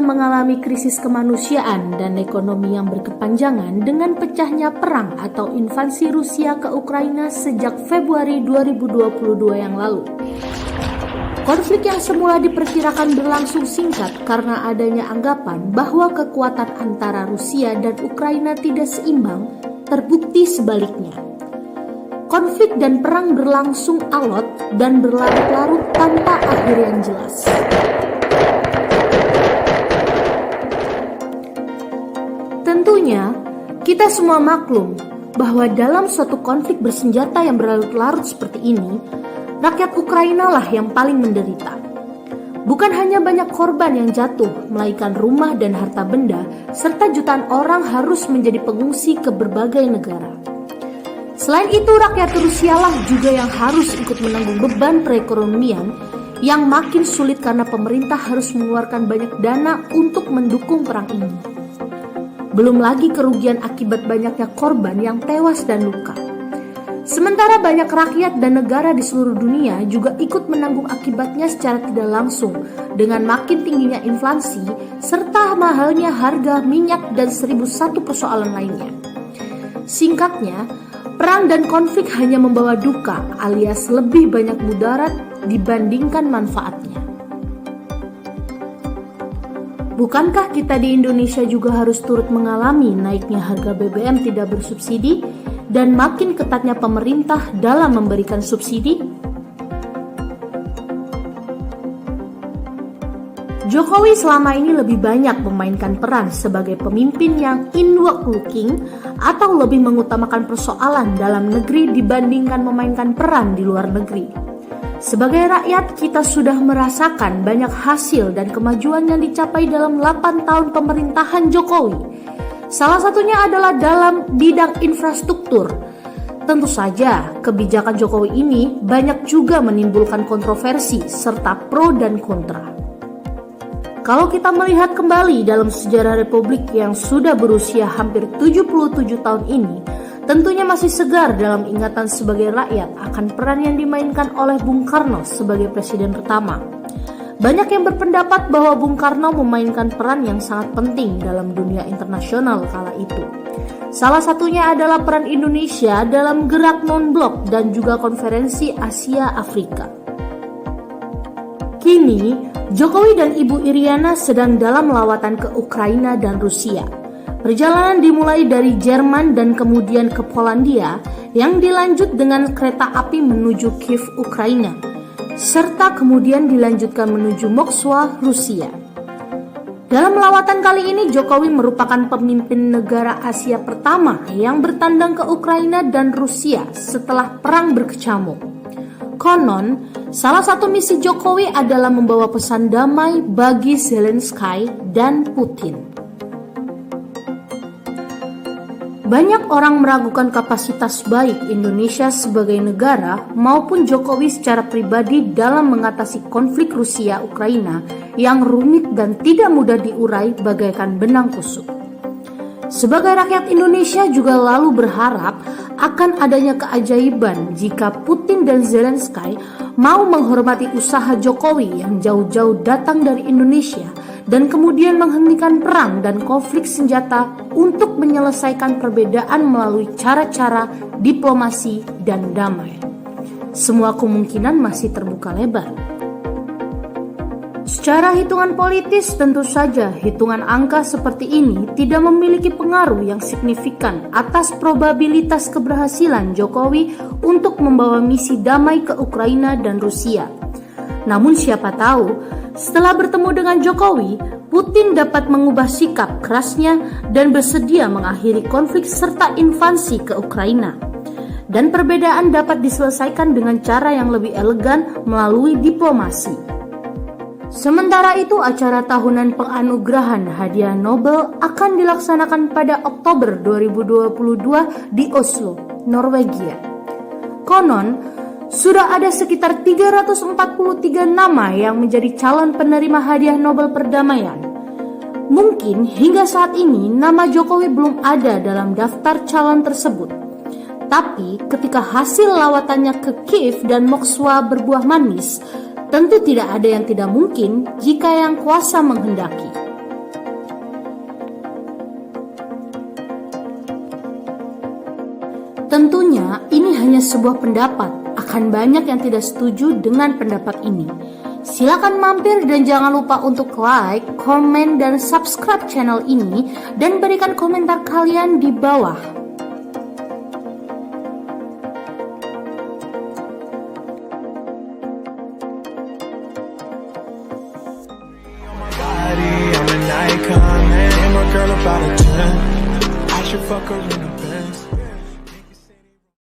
mengalami krisis kemanusiaan dan ekonomi yang berkepanjangan dengan pecahnya perang atau invasi Rusia ke Ukraina sejak Februari 2022 yang lalu. Konflik yang semula diperkirakan berlangsung singkat karena adanya anggapan bahwa kekuatan antara Rusia dan Ukraina tidak seimbang, terbukti sebaliknya. Konflik dan perang berlangsung alot dan berlarut-larut tanpa akhir yang jelas. Tentunya, kita semua maklum bahwa dalam suatu konflik bersenjata yang berlarut-larut seperti ini, rakyat Ukraina lah yang paling menderita. Bukan hanya banyak korban yang jatuh, melainkan rumah dan harta benda, serta jutaan orang harus menjadi pengungsi ke berbagai negara. Selain itu, rakyat Rusia lah juga yang harus ikut menanggung beban perekonomian yang makin sulit karena pemerintah harus mengeluarkan banyak dana untuk mendukung perang ini. Belum lagi kerugian akibat banyaknya korban yang tewas dan luka. Sementara banyak rakyat dan negara di seluruh dunia juga ikut menanggung akibatnya secara tidak langsung dengan makin tingginya inflasi serta mahalnya harga minyak dan 1001 persoalan lainnya. Singkatnya, perang dan konflik hanya membawa duka alias lebih banyak mudarat dibandingkan manfaatnya. Bukankah kita di Indonesia juga harus turut mengalami naiknya harga BBM tidak bersubsidi dan makin ketatnya pemerintah dalam memberikan subsidi? Jokowi selama ini lebih banyak memainkan peran sebagai pemimpin yang inward looking atau lebih mengutamakan persoalan dalam negeri dibandingkan memainkan peran di luar negeri. Sebagai rakyat, kita sudah merasakan banyak hasil dan kemajuan yang dicapai dalam 8 tahun pemerintahan Jokowi. Salah satunya adalah dalam bidang infrastruktur. Tentu saja, kebijakan Jokowi ini banyak juga menimbulkan kontroversi serta pro dan kontra. Kalau kita melihat kembali dalam sejarah Republik yang sudah berusia hampir 77 tahun ini, tentunya masih segar dalam ingatan sebagai rakyat akan peran yang dimainkan oleh Bung Karno sebagai presiden pertama. Banyak yang berpendapat bahwa Bung Karno memainkan peran yang sangat penting dalam dunia internasional kala itu. Salah satunya adalah peran Indonesia dalam gerak non-blok dan juga konferensi Asia Afrika. Kini, Jokowi dan Ibu Iriana sedang dalam lawatan ke Ukraina dan Rusia. Perjalanan dimulai dari Jerman dan kemudian ke Polandia yang dilanjut dengan kereta api menuju Kiev, Ukraina, serta kemudian dilanjutkan menuju Moskwa, Rusia. Dalam lawatan kali ini, Jokowi merupakan pemimpin negara Asia pertama yang bertandang ke Ukraina dan Rusia setelah perang berkecamuk. Konon, salah satu misi Jokowi adalah membawa pesan damai bagi Zelensky dan Putin. Banyak orang meragukan kapasitas baik Indonesia sebagai negara maupun Jokowi secara pribadi dalam mengatasi konflik Rusia-Ukraina yang rumit dan tidak mudah diurai bagaikan benang kusut. Sebagai rakyat Indonesia juga lalu berharap akan adanya keajaiban jika Putin dan Zelensky mau menghormati usaha Jokowi yang jauh-jauh datang dari Indonesia dan kemudian menghentikan perang dan konflik senjata untuk menyelesaikan perbedaan melalui cara-cara diplomasi dan damai. Semua kemungkinan masih terbuka lebar. Secara hitungan politis, tentu saja hitungan angka seperti ini tidak memiliki pengaruh yang signifikan atas probabilitas keberhasilan Jokowi untuk membawa misi damai ke Ukraina dan Rusia. Namun siapa tahu, setelah bertemu dengan Jokowi, Putin dapat mengubah sikap kerasnya dan bersedia mengakhiri konflik serta invasi ke Ukraina. Dan perbedaan dapat diselesaikan dengan cara yang lebih elegan melalui diplomasi. Sementara itu, acara tahunan penganugerahan hadiah Nobel akan dilaksanakan pada Oktober 2022 di Oslo, Norwegia. Konon, sudah ada sekitar 343 nama yang menjadi calon penerima hadiah Nobel perdamaian. Mungkin hingga saat ini nama Jokowi belum ada dalam daftar calon tersebut. Tapi ketika hasil lawatannya ke Kiev dan Moskwa berbuah manis, tentu tidak ada yang tidak mungkin jika yang kuasa menghendaki. Tentunya ini hanya sebuah pendapat, akan banyak yang tidak setuju dengan pendapat ini. Silakan mampir dan jangan lupa untuk like, komen, dan subscribe channel ini dan berikan komentar kalian di bawah. I'm an icon, man. I'm a girl about a 10. I should fuck her in the Benz.